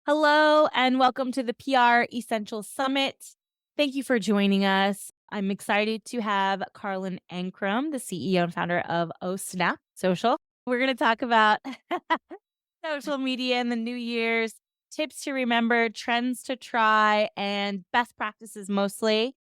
Hello, and welcome to the PR Essential Summit. Thank you for joining us. I'm excited to have Carlin Ankrum, the CEO and founder of OSnap Social. We're going to talk about social media in the new year's, tips to remember, trends to try, and best practices mostly.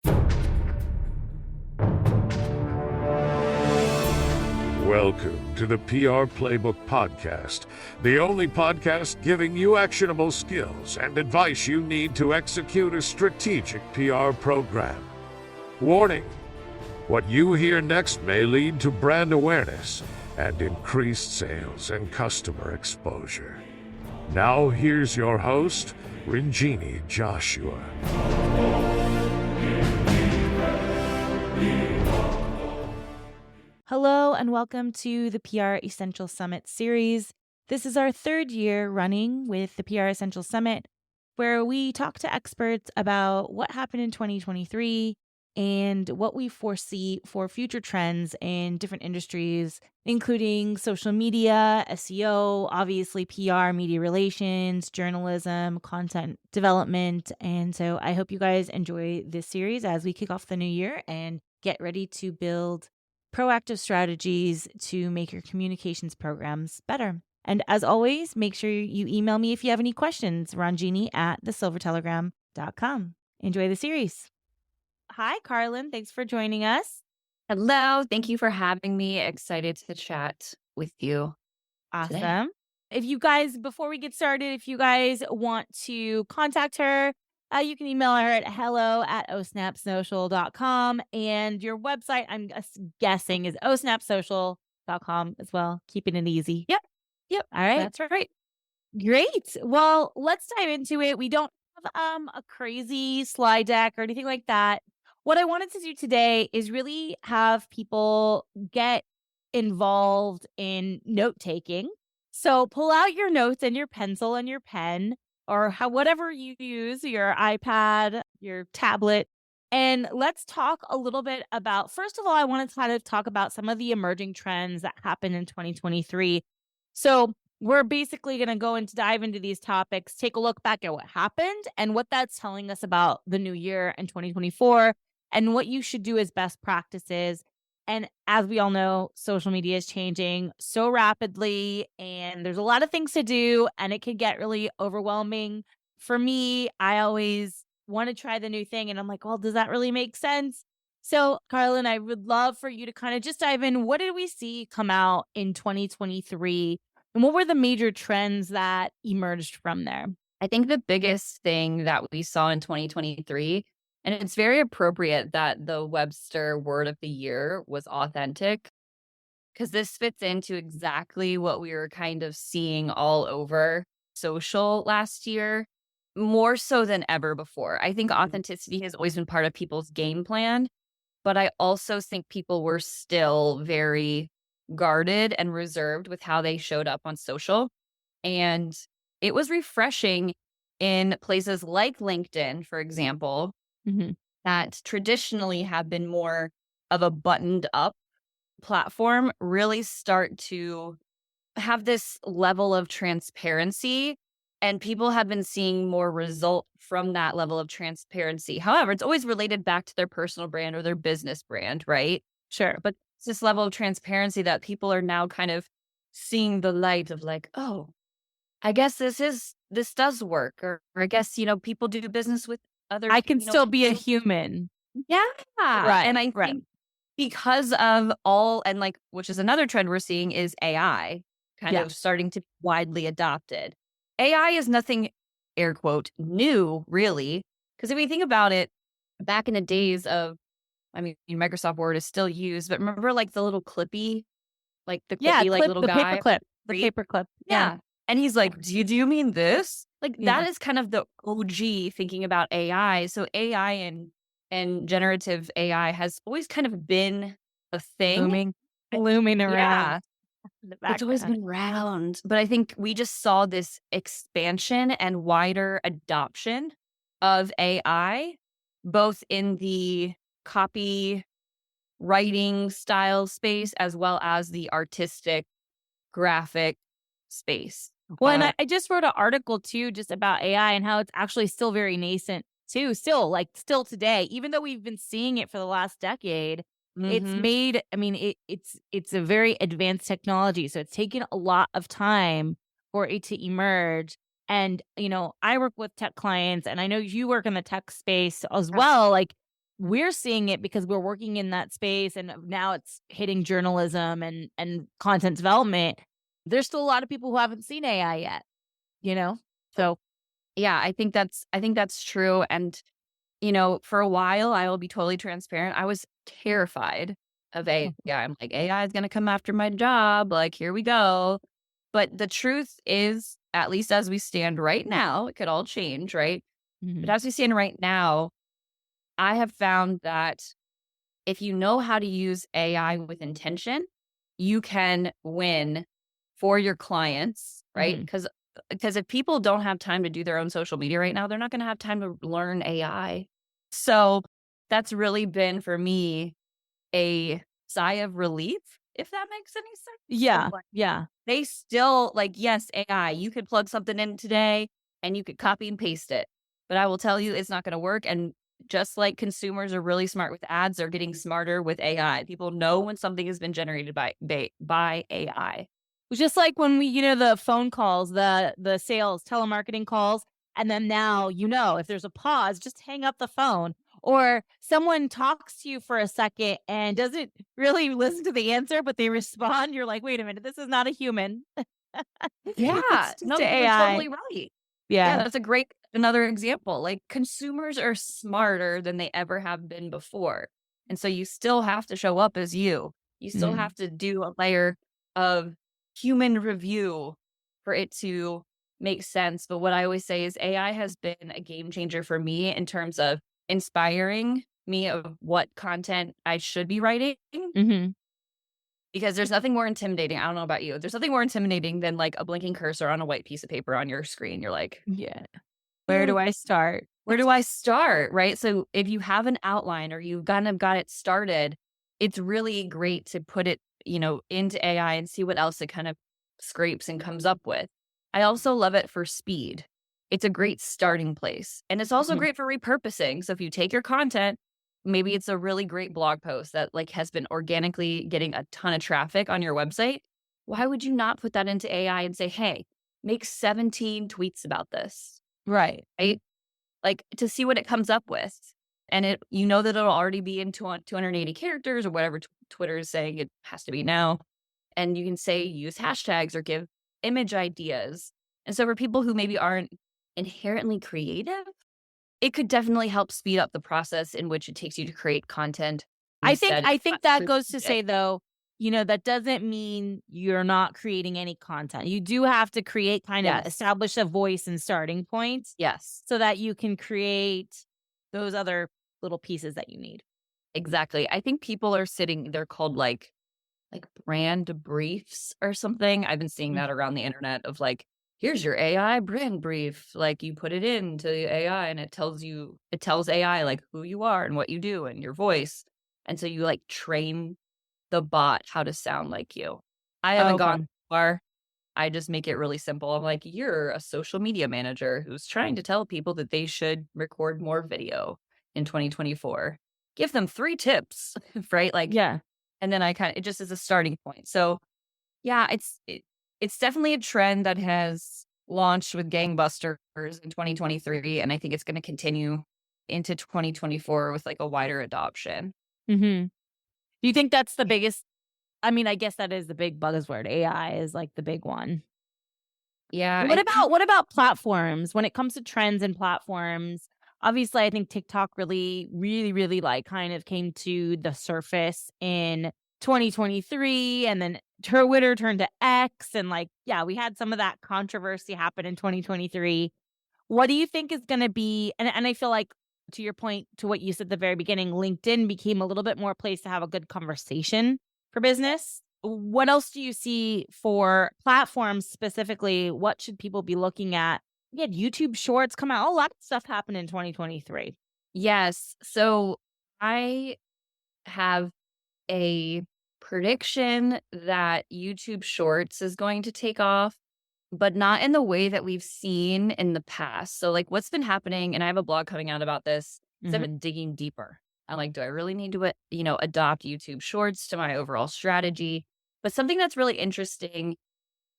Welcome to the PR Playbook Podcast, the only podcast giving you actionable skills and advice you need to execute a strategic PR program. Warning: what you hear next may lead to brand awareness and increased sales and customer exposure. Now here's your host, Ranjini Joshua. Hello, and welcome to the PR Essential Summit series. This is our third year running with the PR Essential Summit, where we talk to experts about what happened in 2023 and what we foresee for future trends in different industries, including social media, SEO, obviously PR, media relations, journalism, content development. And so I hope you guys enjoy this series as we kick off the new year and get ready to build proactive strategies to make your communications programs better. And as always, make sure you email me if you have any questions, ranjini@thesilvertelegram.com. Enjoy the series. Hi, Carlin. Thanks for joining us. Hello. Thank you for having me. Excited to chat with you today. Awesome. If you guys, before we get started, if you guys want to contact her, you can email her at hello@osnapsocial.com. And your website, I'm guessing, is osnapsocial.com as well. Keeping it easy. Yep. All right. That's right. Great. Well, let's dive into it. We don't have a crazy slide deck or anything like that. What I wanted to do today is really have people get involved in note taking. So pull out your notes and your pencil and your pen or whatever you use, your iPad, your tablet, and let's talk a little bit about, first of all, I want to kind of talk about some of the emerging trends that happened in 2023. So we're basically going to go into dive into these topics, take a look back at what happened and what that's telling us about the new year and 2024 and what you should do as best practices. And as we all know, social media is changing so rapidly and there's a lot of things to do and it can get really overwhelming. For me, I always want to try the new thing and I'm like, well, does that really make sense? So, Carlin, I would love for you to kind of just dive in. What did we see come out in 2023? And what were the major trends that emerged from there? I think the biggest thing that we saw in 2023, and it's very appropriate that the Webster word of the year was authentic, because this fits into exactly what we were kind of seeing all over social last year, more so than ever before. I think authenticity has always been part of people's game plan, but I also think people were still very guarded and reserved with how they showed up on social. And it was refreshing in places like LinkedIn, for example, Mm-hmm. that traditionally have been more of a buttoned up platform, really start to have this level of transparency. And people have been seeing more result from that level of transparency. However, it's always related back to their personal brand or their business brand, right? Sure. But it's this level of transparency that people are now kind of seeing the light of like, oh, I guess this does work. Or I guess, people do business with other, I can still be a people. human. Yeah. Right. And I Right. think because of all, and like, which is another trend we're seeing is AI kind Yeah. of starting to be widely adopted. AI is nothing, air quote, new, really. Because if we think about it, back in the days of, I mean, Microsoft Word is still used, but remember like the little clippy, like the Yeah. clippy, like little The guy? paperclip. The Right? paperclip. Yeah. Yeah. And he's like, do you mean this? Like Yeah. that is kind of the OG thinking about AI. So AI and generative AI has always kind of been a thing. Looming around Yeah. in the It's always background. been around. But I think we just saw this expansion and wider adoption of AI, both in the copy writing style space as well as the artistic graphic space. Well, and Uh, I just wrote an article too just about AI and how it's actually still very nascent too, still today, even though we've been seeing it for the last decade, it's mhm. made I mean, it's a very advanced technology, so it's taken a lot of time for it to emerge. And, I work with tech clients and I know you work in the tech space as Yeah. well. Like we're seeing it because we're working in that space and now it's hitting journalism and content development. There's still a lot of people who haven't seen AI yet, you know? So Yeah, I think that's true. And, for a while, I will be totally transparent. I was terrified of AI. I'm like, AI is gonna come after my job. Like, here we go. But the truth is, at least as we stand right now, it could all change, right? But Mhm. as we stand right now, I have found that if you know how to use AI with intention, you can win for your clients, right? Mhm. Because if people don't have time to do their own social media right now, they're not going to have time to learn AI. So that's really been for me a sigh of relief, if that makes any sense. Of Yeah, like, yeah. they still like, yes, AI, you could plug something in today and you could copy and paste it. But I will tell you, it's not going to work. And just like consumers are really smart with ads, they're getting smarter with AI. People know when something has been generated by AI. It's just like when the phone calls, the sales, telemarketing calls, and then now, if there's a pause, just hang up the phone. Or someone talks to you for a second and doesn't really listen to the answer, but they respond. You're like, wait a minute, this is not a human. Yeah, It's just no, a you're AI. totally right. Yeah, Yeah. that's a great another example. Like consumers are smarter than they ever have been before. And so you still have to show up as you. You still Mhm. have to do a layer of human review for it to make sense. But what I always say is AI has been a game changer for me in terms of inspiring me of what content I should be writing Mhm. because there's nothing more intimidating. I don't know about you. There's nothing more intimidating than like a blinking cursor on a white piece of paper on your screen. You're like, Yeah. Where "Where do I start? where do I start?" Right? So if you have an outline or you've kind of got it started, it's really great to put it, into AI and see what else it kind of scrapes and comes up with. I also love it for speed. It's a great starting place. And it's also Mhm. great for repurposing. So if you take your content, maybe it's a really great blog post that like has been organically getting a ton of traffic on your website. Why would you not put that into AI and say, "Hey, make 17 tweets about this." Right. Right? Like, to see what it comes up with, and that it'll already be in 280 characters or whatever Twitter is saying it has to be now, and you can say use hashtags or give image ideas, and so for people who maybe aren't inherently creative, it could definitely help speed up the process in which it takes you to create content. I think Instead, I think that goes to it. say though, that doesn't mean you're not creating any content. You do have to create kind of Yes. establish a voice and starting points Yes. so that you can create those other little pieces that you need. Exactly. I think people are sitting they're called, like brand briefs or something. I've been seeing Mm. that around the internet of like, here's your AI brand brief. Like you put it into the AI and it tells AI like who you are and what you do and your voice. And so you like train the bot how to sound like you. I Oh, haven't gone okay. far. I just make it really simple. I'm like, you're a social media manager who's trying to tell people that they should record more video in 2024. Give them 3 tips, right? Like, Yeah. and then it just is a starting point. So yeah, it's definitely a trend that has launched with gangbusters in 2023, and I think it's going to continue into 2024 with like a wider adoption. Mhm. Do you think that's the biggest I mean, I guess that is the big buzzword. AI is like the big one. Yeah, What about platforms? When it comes to trends and platforms, obviously, I think TikTok really, really, really, like, kind of came to the surface in 2023, and then Twitter turned to X, and, like, yeah, we had some of that controversy happen in 2023. What do you think is gonna be and I feel like, to your point, to what you said at the very beginning, LinkedIn became a little bit more place to have a good conversation for business. What else do you see for platforms specifically? What should people be looking at? We had YouTube Shorts come out. A lot of stuff happened in 2023. yes. So I have a prediction that YouTube Shorts is going to take off. but not in the way that we've seen in the past. So like what's been happening, and I have a blog coming out about this, because I've been digging deeper. I'm like, do I really need to, adopt YouTube Shorts to my overall strategy? But something that's really interesting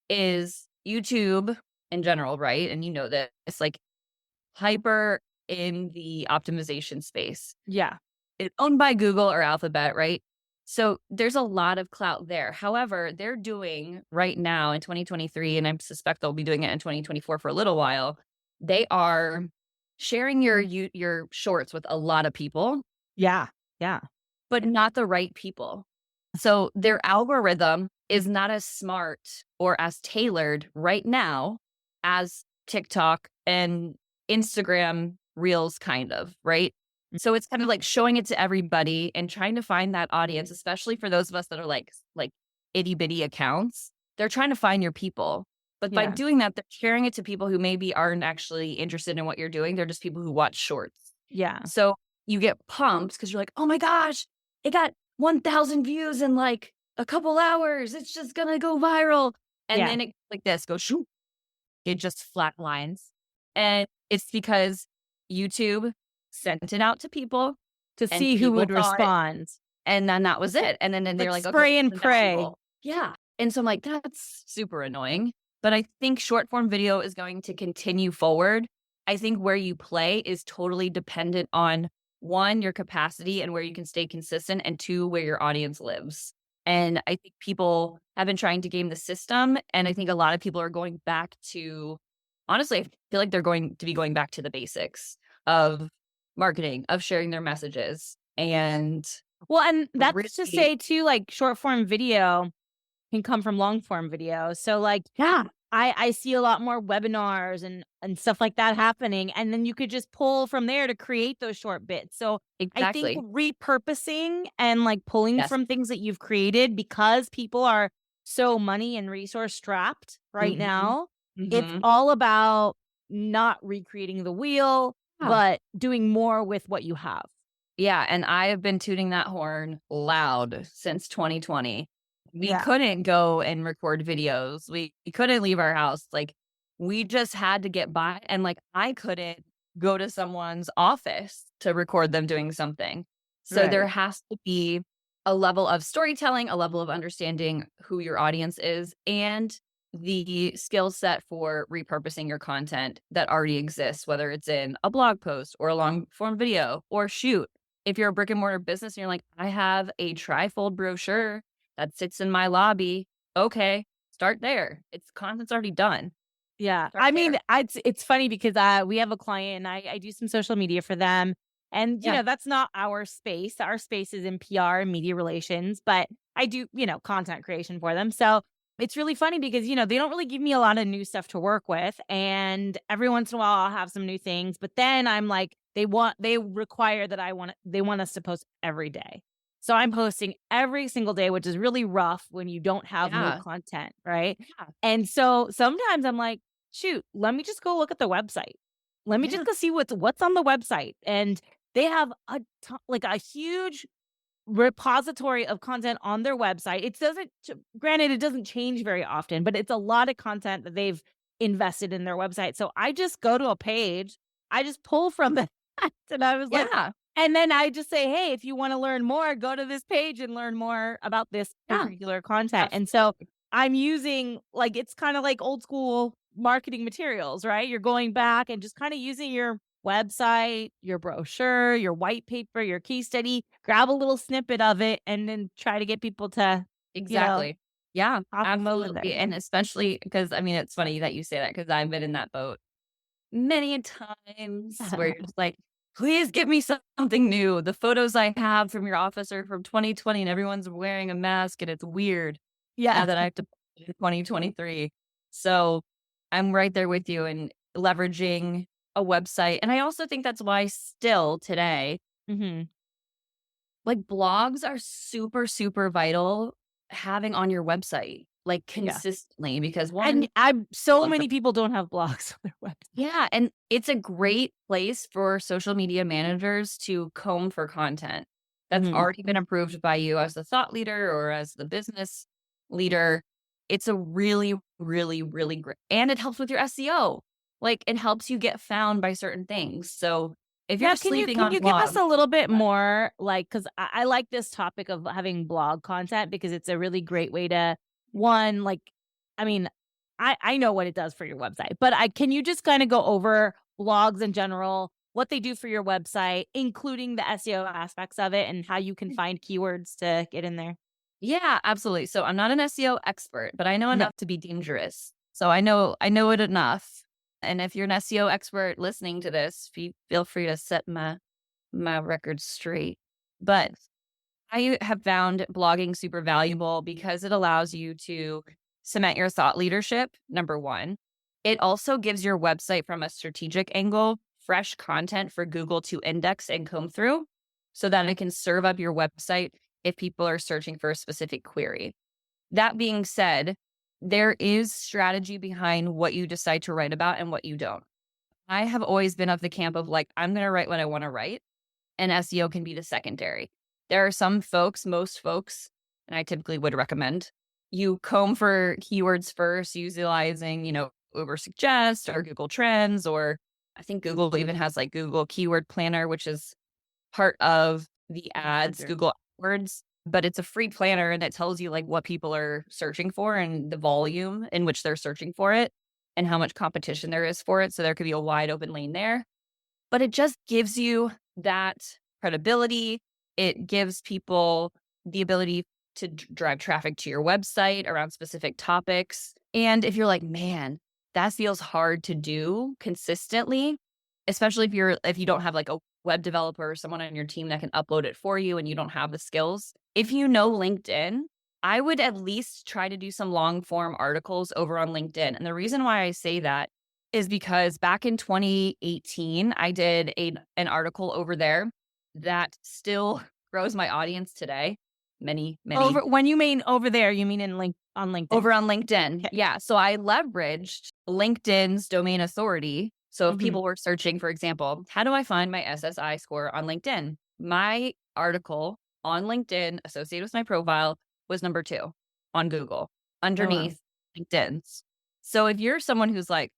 is YouTube in general, right? And you know that it's like hyper in the optimization space. Yeah. It's owned by Google or Alphabet, right? So there's a lot of clout there. However, they're doing right now in 2023, and I suspect they'll be doing it in 2024 for a little while. They are sharing your shorts with a lot of people, Yeah. Yeah. but not the right people. So their algorithm is not as smart or as tailored right now as TikTok and Instagram Reels, kind of, right? So it's kind of like showing it to everybody and trying to find that audience, especially for those of us that are like itty bitty accounts. They're trying to find your people. But by Yeah. doing that, they're sharing it to people who maybe aren't actually interested in what you're doing. They're just people who watch shorts. Yeah. So you get pumped because you're like, oh my gosh, it got 1,000 views in like a couple hours. It's just going to go viral. And Yeah. then it like this goes, shoot, it just flatlines. And it's because YouTube sent it out to people To and see who people would thought- respond. and then that was it. And then they're like, spray okay, and this is pray. valuable. Yeah. And so I'm like, that's super annoying. But I think short form video is going to continue forward. I think where you play is totally dependent on, one, your capacity and where you can stay consistent, and two, where your audience lives. And I think people have been trying to game the system. And I think a lot of people are going back to, honestly, I feel like they're going to be going back to the basics of marketing, of sharing their messages. And Well, and that's to really- say too, like short form video can come from long form video. So like, yeah, I see a lot more webinars and stuff like that happening. And then you could just pull from there to create those short bits. So exactly. I think repurposing and like pulling Yes. from things that you've created, because people are so money and resource strapped right Mhm. now, it's Mhm. all about not recreating the wheel, Yeah. but doing more with what you have. Yeah, and I have been tooting that horn loud since 2020. We Yeah. couldn't go and record videos. We couldn't leave our house. Like, we just had to get by. And like, I couldn't go to someone's office to record them doing something. So there Right. has to be a level of storytelling, a level of understanding who your audience is, and the skill set for repurposing your content that already exists, whether it's in a blog post or a long form video, or shoot, if you're a brick and mortar business and you're like, I have a trifold brochure that sits in my lobby. Okay, start there. It's content's already done. Yeah. Start I mean, there. it's funny because we have a client and I do some social media for them. And, Yeah. that's not our space. Our space is in PR and media relations, but I do, content creation for them. So it's really funny because, they don't really give me a lot of new stuff to work with. And every once in a while I'll have some new things. But then I'm like, they require that they want us to post every day. So I'm posting every single day, which is really rough when you don't have Yeah. new content, right? Yeah. And so sometimes I'm like, shoot, let me just go look at the website. Let me Yeah. just go see what's on the website. And they have a huge repository of content on their website. Granted, it doesn't change very often, but it's a lot of content that they've invested in their website. So I just go to a page, I just pull from that. And I was like, Yeah. and then I just say, hey, if you want to learn more, go to this page and learn more about this Yeah. particular content. And so I'm using, like, it's kind of like old school marketing materials, right? You're going back and just kind of using your website, your brochure, your white paper, your case study, grab a little snippet of it, and then try to get people to Exactly. Yeah, hop over absolutely. there. And especially because, I mean, it's funny that you say that because I've been in that boat many a times where you're just like, please give me something new. The photos I have from your office are from 2020 and everyone's wearing a mask and it's weird now Yeah. that I have to put it in 2023. So I'm right there with you in leveraging a website. And I also think that's why still today, hmm like blogs are super, super vital having on your website, like Yeah. consistently, because one, And so Well, many people don't have blogs on their website. yeah, and it's a great place for social media managers to comb for content that's Mhm. already been approved by you as the thought leader or as the business leader. it's a really, really, really great, and it helps with your SEO. Like, it helps you get found by certain things. So if Yeah, you're sleeping can on you give us blogs, a little bit more, like, because I like this topic of having blog content because it's a really great way to, one, like, I mean, I know what it does for your website, but can you just kind of go over blogs in general, what they do for your website, including the SEO aspects of it and how you can find keywords to get in there? yeah, absolutely. So I'm not an SEO expert, but I know No. enough to be dangerous. So I know it enough. And if you're an SEO expert listening to this, feel free to set my record straight. But I have found blogging super valuable because it allows you to cement your thought leadership, number one. It also gives your website from a strategic angle fresh content for Google to index and comb through so that it can serve up your website if people are searching for a specific query. That being said, there is strategy behind what you decide to write about and what you don't. I have always been of the camp of like, I'm going to write what I want to write, and SEO can be the secondary. There are some folks, most folks, and I typically would recommend you comb for keywords first, utilizing, Uber Suggest or Google Trends, or I think Google even has like Google Keyword Planner, which is part of the ads, Sure. Google AdWords, but it's a free planner and it tells you like what people are searching for and the volume in which they're searching for it and how much competition there is for it. So there could be a wide open lane there, but it just gives you that credibility. It gives people the ability to drive traffic to your website around specific topics. And if you're like, man, that feels hard to do consistently, especially if you don't have like a web developer or someone on your team that can upload it for you and you don't have the skills. If you know LinkedIn, I would at least try to do some long form articles over on LinkedIn. And the reason why I say that is because back in 2018, I did an article over there that still grows my audience today. Many When you mean over there, you mean on LinkedIn? over on LinkedIn. Okay. Yeah. So I leveraged LinkedIn's domain authority. So if Mhm. people were searching, for example, how do I find my SSI score on LinkedIn? My article on LinkedIn associated with my profile was number 2 on Google Oh, wow. underneath LinkedIn's. So if you're someone who's like,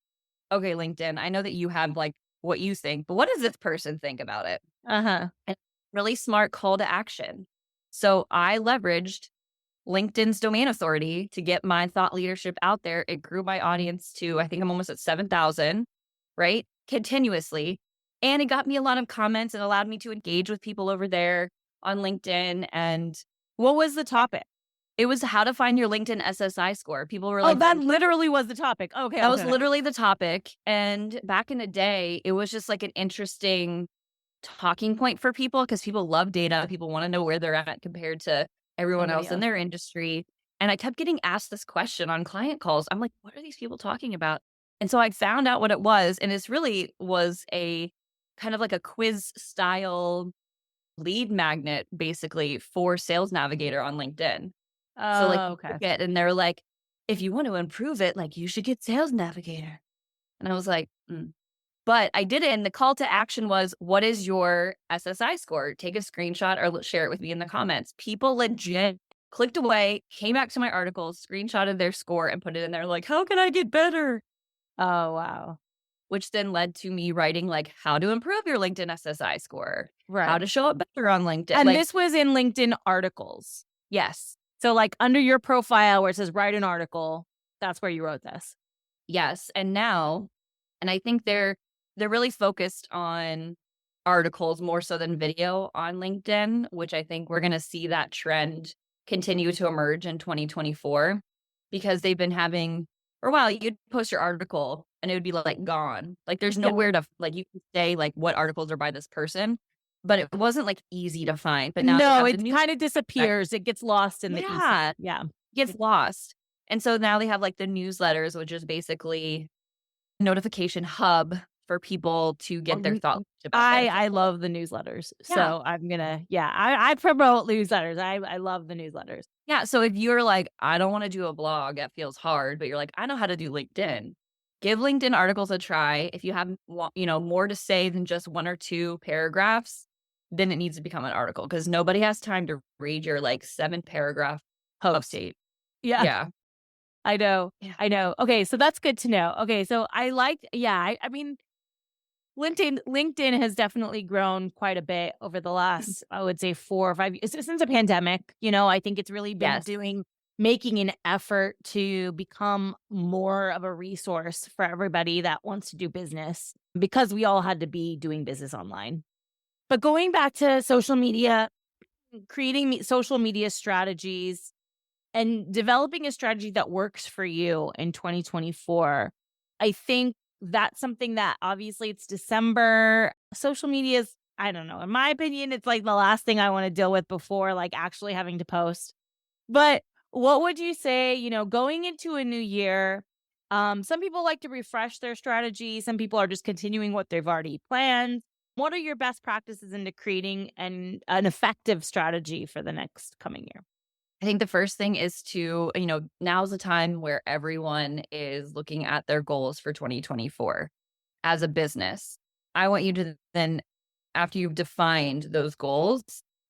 okay, LinkedIn, I know that you have like what you think, but what does this person think about it? Uh-huh. And really smart call to action. So I leveraged LinkedIn's domain authority to get my thought leadership out there. It grew my audience to, I think I'm almost at 7,000, right? Continuously. And it got me a lot of comments and allowed me to engage with people over there on LinkedIn. And What was the topic? it was how to find your LinkedIn SSI score. People were Oh, like, that literally was the topic. Okay, that was okay. literally the topic. And back in the day, it was just like an interesting talking point for people because people love data. People want to know where they're at compared to everyone Somebody else in else. their industry. And I kept getting asked this question on client calls. I'm like, what are these people talking about? And so I found out what it was. And this really was a kind of like a quiz style lead magnet, basically, for Sales Navigator on LinkedIn. So like, Oh, you okay. took it and they're like, if you want to improve it, like you should get Sales Navigator. And I was like, But I did it, and the call to action was, what is your SSI score? Take a screenshot or share it with me in the comments. People legit clicked away, came back to my article, screenshotted their score, and put it in there like, how can I get better? Oh, wow. Which then led to me writing like how to improve your LinkedIn SSI score, how Right. to show up better on LinkedIn. And Like, this was in LinkedIn articles. yes, So, like, under your profile where it says write an article, that's where you wrote this. yes. And now, and I think they're really focused on articles more so than video on LinkedIn, which I think we're going to see that trend continue to emerge in 2024 because they've been having for a while. You'd post your article and it would be like gone. Like there's Yeah. nowhere to like you can say like what articles are by this person, but it wasn't like easy to find. But now they No, have the it new kind of disappears. It gets lost in the ether. yeah Yeah. gets lost, and so now they have like the newsletters, which is basically a notification hub for people to get their thoughts about there. I love the newsletters. Yeah. So I'm gonna, I promote newsletters. I love the newsletters. Yeah. So if you're like, I don't want to do a blog, that feels hard, but you're like, I know how to do LinkedIn. Give LinkedIn articles a try. If you have, more to say than just 1 or 2 paragraphs, then it needs to become an article because nobody has time to read your like 7-paragraph Post. update. Yeah. Yeah. I know. Yeah. I know. Okay, so that's good to know. Okay, so I mean, LinkedIn has definitely grown quite a bit over the last, I would say, 4 or 5 years since the pandemic. I think it's really been Yes. making an effort to become more of a resource for everybody that wants to do business because we all had to be doing business online. But going back to social media, creating social media strategies and developing a strategy that works for you in 2024, I think that's something that obviously it's December. Social media is, I don't know, in my opinion, it's like the last thing I want to deal with before like actually having to post. But what would you say, going into a new year? Some people like to refresh their strategy. Some people are just continuing what they've already planned. What are your best practices into creating an effective strategy for the next coming year? I think the first thing is to, now's the time where everyone is looking at their goals for 2024 as a business. I want you to then, after you've defined those goals,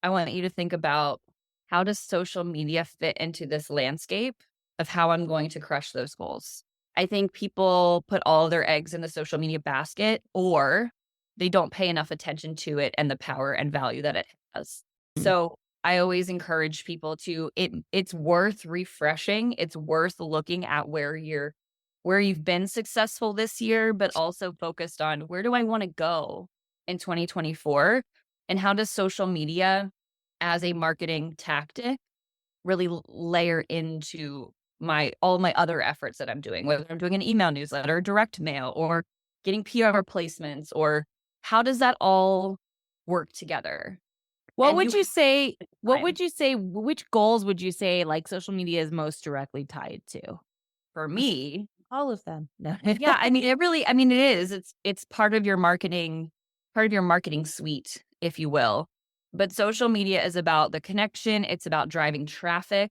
I want you to think about how does social media fit into this landscape of how I'm going to crush those goals. I think people put all their eggs in the social media basket, or they don't pay enough attention to it and the power and value that it has. Mm. So I always encourage people it's worth refreshing. It's worth looking at where you've been successful this year, but also focused on where do I want to go in 2024, and how does social media as a marketing tactic really layer into all my other efforts that I'm doing, whether I'm doing an email newsletter, direct mail, or getting PR placements, or how does that all work together? What And would you say? What time. would you say? Which goals would you say like social media is most directly tied to? For me, All of them. No. yeah, I mean, it is. It's part of your marketing suite, if you will. But social media is about the connection. It's about driving traffic.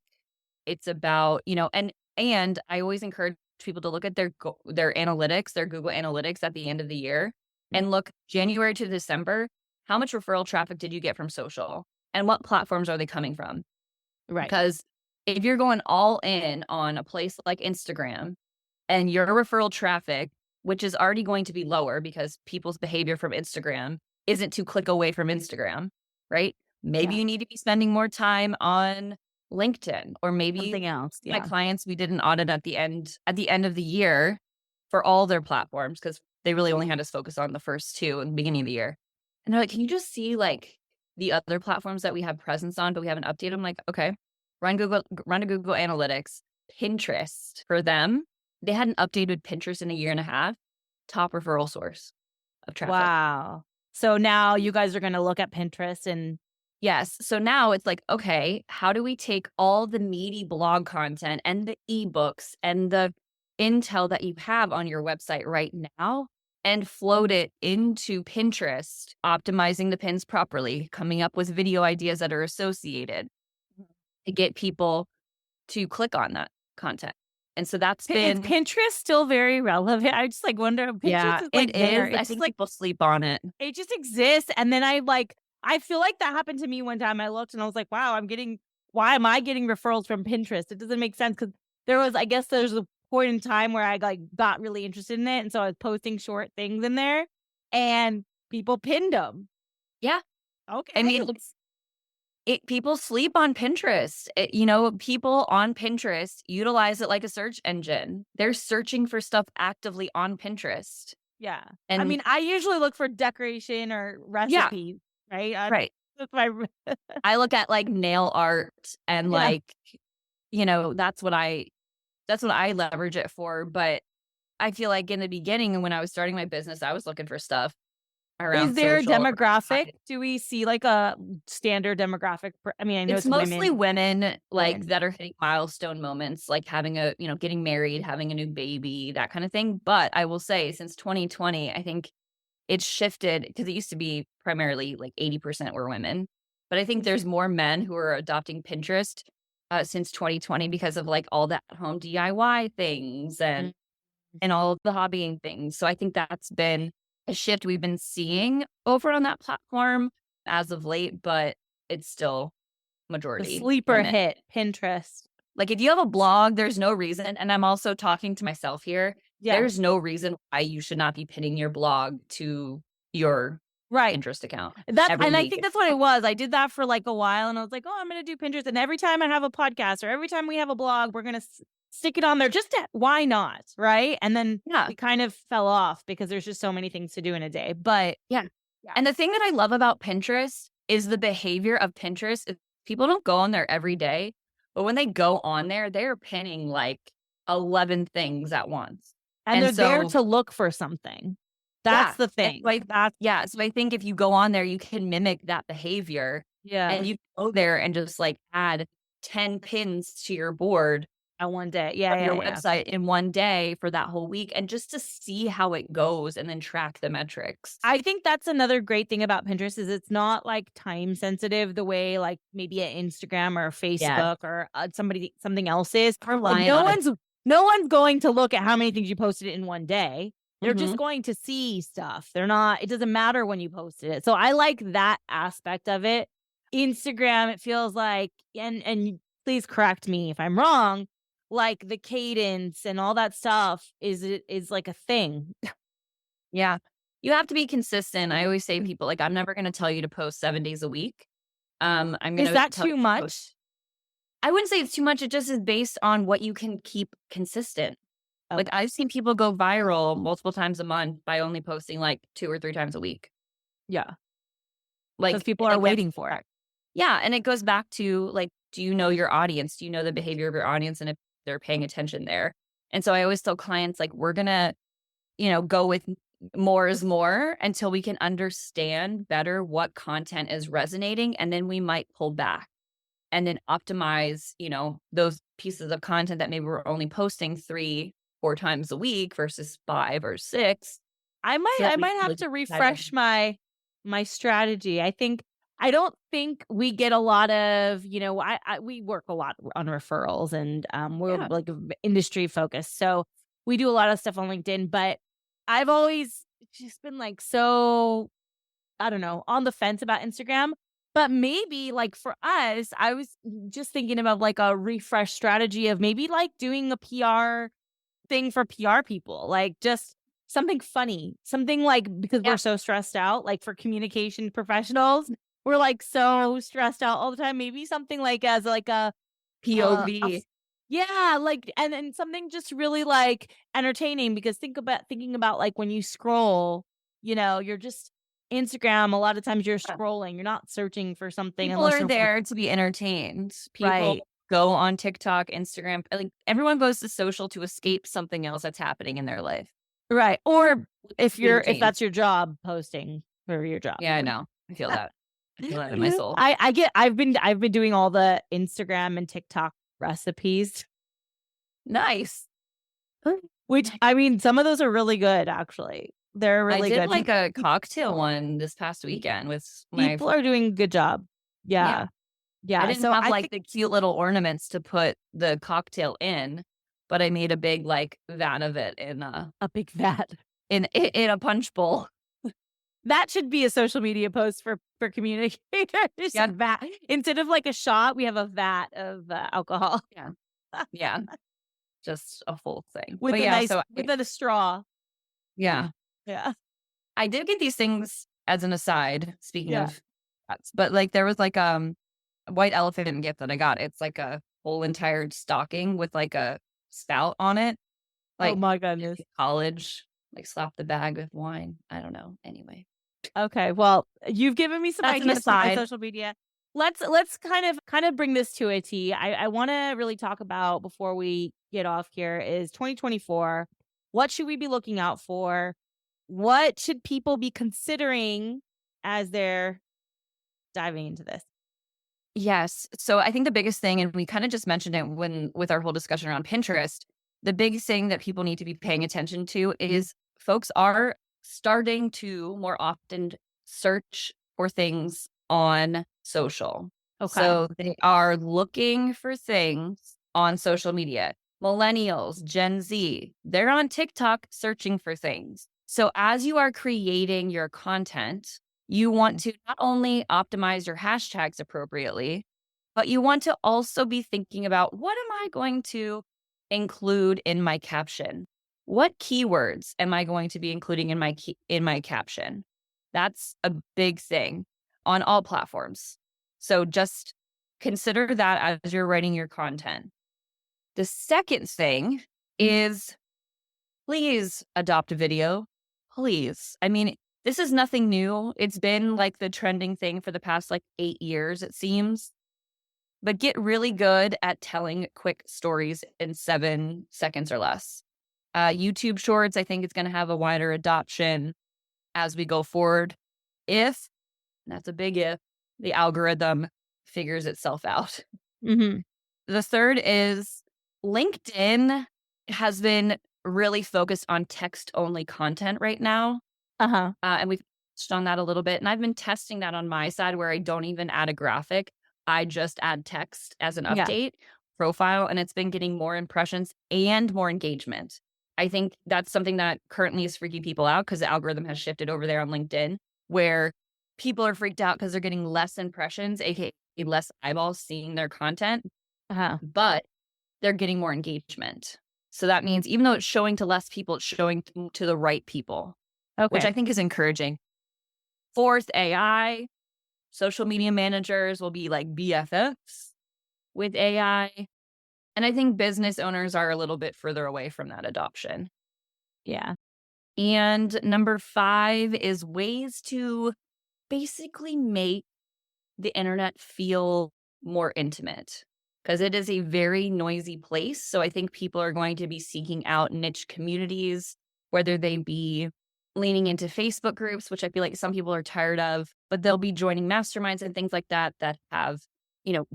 It's about, and I always encourage people to look at their analytics, their Google Analytics at the end of the year, and look January to December, how much referral traffic did you get from social, and what platforms are they coming from? Right. Because if you're going all in on a place like Instagram and your referral traffic, which is already going to be lower because people's behavior from Instagram isn't to click away from Instagram, right? Maybe Yeah. you need to be spending more time on LinkedIn, or maybe Something else. my Yeah. clients, we did an audit at the end of the year for all their platforms because they really only had us focus on the first two in the beginning of the year. And they're like, can you just see like the other platforms that we have presence on, but we haven't updated? I'm like, okay, run to Google Analytics. Pinterest for them, they hadn't updated Pinterest in a year and a half. Top referral source of traffic. Wow. So now you guys are going to look at Pinterest and Yes. So now it's like, okay, how do we take all the meaty blog content and the ebooks and the intel that you have on your website right now and float it into Pinterest, optimizing the pins properly, coming up with video ideas that are associated to get people to click on that content. And so that's is been, Pinterest still very relevant? I just like wonder if yeah, Pinterest is like it there. is. I It's just think like people sleep on it. it just exists. And then I feel like that happened to me one time. I looked and I was like, wow, why am I getting referrals from Pinterest? It doesn't make sense because I guess there's a point in time where I like got really interested in it. And so I was posting short things in there and people pinned them. Yeah. Okay. I mean, people sleep on Pinterest. People on Pinterest utilize it like a search engine. They're searching for stuff actively on Pinterest. Yeah. And I mean, I usually look for decoration or yeah, recipes, right? right. That's my I look at like nail art and yeah. like, that's what I leverage it for. But I feel like in the beginning, when I was starting my business, I was looking for stuff around Is there a social. demographic? Do we see like a standard demographic? I mean, I know It's it's mostly women like Women. that are hitting milestone moments, like having getting married, having a new baby, that kind of thing. But I will say since 2020, I think it's shifted because it used to be primarily like 80% were women. But I think there's more men who are adopting Pinterest since 2020 because of like all the home DIY things Mm. and all the hobbying things. So I think that's been a shift we've been seeing over on that platform as of late, but it's still The majority sleeper women. hit, Pinterest. Like if you have a blog, there's no reason. And I'm also talking to myself here. Yeah. There's no reason why you should not be pinning your blog to your Right. Pinterest account. And I think that's what it was. I did that for like a while and I was like, oh, I'm going to do Pinterest. And every time I have a podcast or every time we have a blog, we're going to stick it on there. Why not? Right. And then it kind of fell off because there's just so many things to do in a day. But yeah. And the thing that I love about Pinterest is the behavior of Pinterest. Is people don't go on there every day, but when they go on there, they're pinning like 11 things at once. And they're there to look for something. That's the thing. So I think if you go on there, you can mimic that behavior. Yeah. And you go there and just like add 10 pins to your board on one day. Your website in one day for that whole week. And just to see how it goes and then track the metrics. I think that's another great thing about Pinterest is it's not like time sensitive the way like maybe an Instagram or Facebook or something else is. Like, no one's going to look at how many things you posted in one day. They're just going to see stuff. It doesn't matter when you posted it. So I like that aspect of it. Instagram, it feels like, and please correct me if I'm wrong, like the cadence and all that stuff is like a thing. Yeah. You have to be consistent. I always say to people, like, I'm never going to tell you to post 7 days a week. Is that too much? I wouldn't say it's too much. It just is based on what you can keep consistent. Okay. Like I've seen people go viral multiple times a month by only posting like 2 or 3 times a week. Yeah. Like because people are waiting for it. Yeah. And it goes back to like, do you know your audience? Do you know the behavior of your audience? And if they're paying attention there. And so I always tell clients, like, we're going to, go with more is more until we can understand better what content is resonating. And then we might pull back and then optimize, those pieces of content that maybe we're only posting 3-4 times a week versus 5 or 6. I might have to refresh my strategy. I don't think we get a lot of, we work a lot on referrals and we're like industry focused. So we do a lot of stuff on LinkedIn, but I've always just been like, so I don't know, on the fence about Instagram. But maybe like for us, I was just thinking about like a refresh strategy of maybe like doing a PR thing for PR people, like just something funny, something like, because we're so stressed out, like for communication professionals, we're like so stressed out all the time. Maybe something like as like a POV. Like and something just really like entertaining, because thinking about like when you scroll, you're just Instagram, a lot of times you're scrolling, you're not searching for something. People are there to be entertained. People go on TikTok, Instagram, like everyone goes to social to escape something else that's happening in their life. Right. Or if that's your job, posting for your job. Yeah, I know. I feel that. I feel that in my soul. I've been doing all the Instagram and TikTok recipes. Nice. Which, I mean, some of those are really good, actually. They're really good. I did like a cocktail one this past weekend with people are doing a good job. Yeah. I didn't have like the cute little ornaments to put the cocktail in, but I made a big like vat of it in a big vat in a punch bowl. That should be a social media post for communicators. Vat. Instead of like a shot, we have a vat of alcohol. Yeah. Just a full thing. With a straw. Yeah. Yeah. I did get these things as an aside, speaking of vats, but like there was like a white elephant gift that I got. It's like a whole entire stocking with like a spout on it. Like, oh my goodness. College, like slap the bag with wine. I don't know. Anyway. Okay. Well, you've given me some ideas for my social media. Let's kind of bring this to a T. I want to really talk about, before we get off here, is 2024. What should we be looking out for? What should people be considering as they're diving into this? Yes. So I think the biggest thing, and we kind of just mentioned it with our whole discussion around Pinterest, the biggest thing that people need to be paying attention to is folks are starting to more often search for things on social. Okay. So they are looking for things on social media. Millennials, Gen Z, they're on TikTok searching for things. So as you are creating your content, you want to not only optimize your hashtags appropriately, But you want to also be thinking about, what am I going to include in my caption? What keywords am I going to be including in my caption? That's a big thing on all platforms. So just consider that as you're writing your content. The second thing is, please adopt a video. Please. I mean, this is nothing new. It's been like the trending thing for the past like 8 years, it seems. But get really good at telling quick stories in 7 seconds or less. YouTube Shorts, I think, is going to have a wider adoption as we go forward. If, and that's a big if, the algorithm figures itself out. Mm-hmm. The third is, LinkedIn has been really focused on text-only content right now. Uh-huh. And we've touched on that a little bit. And I've been testing that on my side where I don't even add a graphic. I just add text as an Yeah. update profile, and it's been getting more impressions and more engagement. I think that's something that currently is freaking people out because the algorithm has shifted over there on LinkedIn, where people are freaked out because they're getting less impressions, aka less eyeballs seeing their content, Uh-huh. but they're getting more engagement. So that means even though it's showing to less people, it's showing to the right people, which I Okay. think is encouraging. Fourth, AI. Social media managers will be like BFFs with AI. And I think business owners are a little bit further away from that adoption. Yeah. And number 5 is ways to basically make the internet feel more intimate, because it is a very noisy place. So I think people are going to be seeking out niche communities, whether they be leaning into Facebook groups, which I feel like some people are tired of, but they'll be joining masterminds and things like that that have,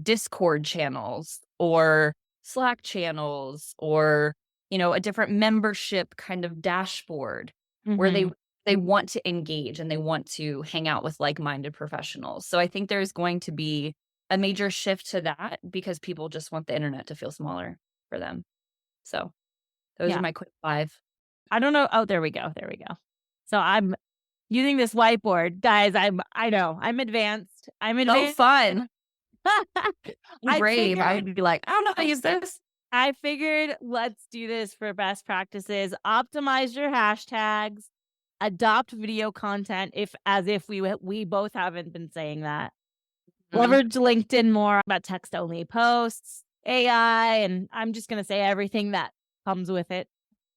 Discord channels or Slack channels or, a different membership kind of dashboard where Mm-hmm. they want to engage and they want to hang out with like-minded professionals. So I think there's going to be a major shift to that because people just want the internet to feel smaller for them. So those are Yeah. my quick 5. I don't know. Oh, there we go. There we go. So I'm using this whiteboard. Guys, I know. I'm advanced. I'm So advanced. fun. I Brave. figured I'd be like, I don't know how to use this. I figured let's do this for best practices. Optimize your hashtags, adopt video content if we both haven't been saying that. Mhm. Leverage LinkedIn more about text only posts, AI, and I'm just going to say everything that comes with it.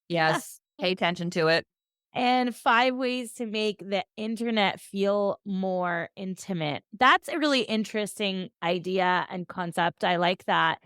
Yes. Pay attention to it. And 5 ways to make the internet feel more intimate. That's a really interesting idea and concept. I like that.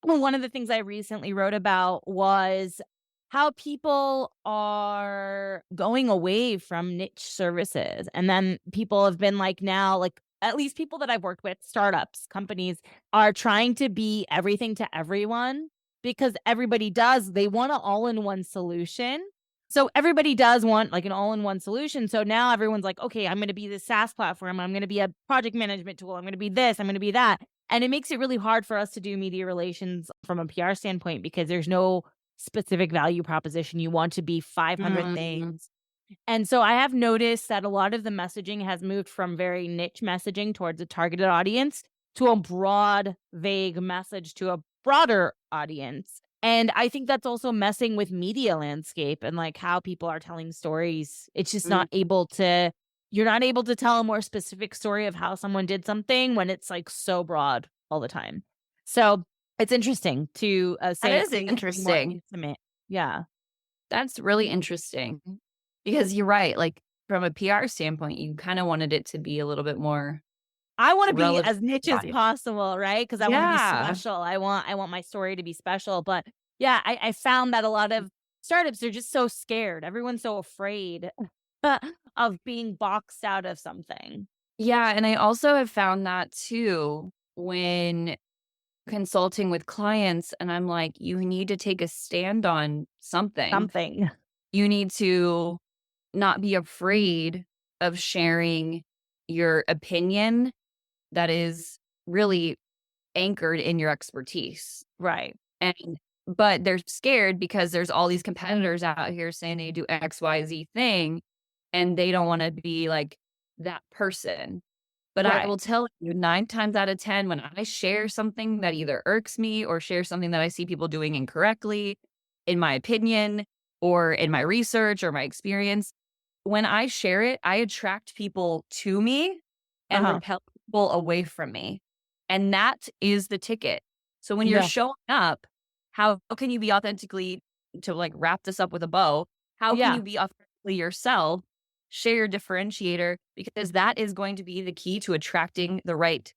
One of the things I recently wrote about was how people are going away from niche services. And then people have been like, now, like, at least people that I've worked with, startups, companies, are trying to be everything to everyone because everybody does. They want an all-in-one solution. So everybody does want like an all-in-one solution. So now everyone's like, okay, I'm going to be this SaaS platform. I'm going to be a project management tool. I'm going to be this. I'm going to be that. And it makes it really hard for us to do media relations from a PR standpoint because there's no specific value proposition. You want to be 500 Mhm. things. And so I have noticed that a lot of the messaging has moved from very niche messaging towards a targeted audience to a broad, vague message to a broader audience. And I think that's also messing with media landscape and like how people are telling stories. It's just not able to, you're not able to tell a more specific story of how someone did something when it's like so broad all the time. So it's interesting to say That is it needs to be more interesting. intimate. Yeah. That's really interesting because you're right. Like from a PR standpoint, you kind of wanted it to be a little bit more I want to be relevant. as niche as possible, right? Because I want to be Yeah. special. I want my story to be special. But yeah, I found that a lot of startups are just so scared. Everyone's so afraid of being boxed out of something. Yeah. And I also have found that too when consulting with clients. And I'm like, you need to take a stand on something. Something. You need to not be afraid of sharing your opinion that is really anchored in your expertise. Right. But they're scared because there's all these competitors out here saying they do XYZ thing and they don't want to be like that person. But I Right. will tell you 9 times out of 10, when I share something that either irks me or share something that I see people doing incorrectly, in my opinion, or in my research or my experience, when I share it, I attract people to me and Uh-huh. repel people away from me. And that is the ticket. So when you're Yeah. showing up, how can you be authentically, to like wrap this up with a bow, how can Yeah. you be authentically yourself? Share your differentiator, because that is going to be the key to attracting the right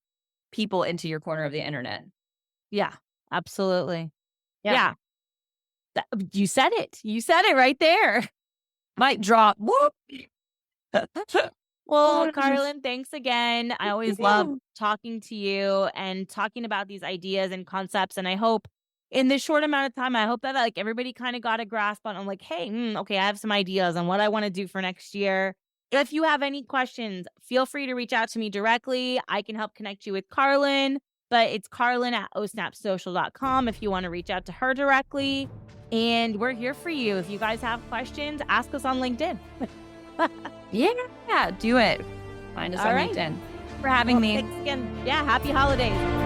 people into your corner of the internet. Yeah. Absolutely. Yeah. Yeah. You said it. You said it right there. Mic drop. Whoop. Well, Carlin, thanks again. I always love Yeah. talking to you and talking about these ideas and concepts. And I hope in this short amount of time, I hope that like everybody kind of got a grasp on, I'm like, hey, okay, I have some ideas on what I want to do for next year. If you have any questions, feel free to reach out to me directly. I can help connect you with Carlin, but it's Carlin at osnapsocial.com if you want to reach out to her directly. And we're here for you. If you guys have questions, ask us on LinkedIn. Yeah, do it. Find us All on right. LinkedIn. For having me. Thanks again. Yeah, happy holidays.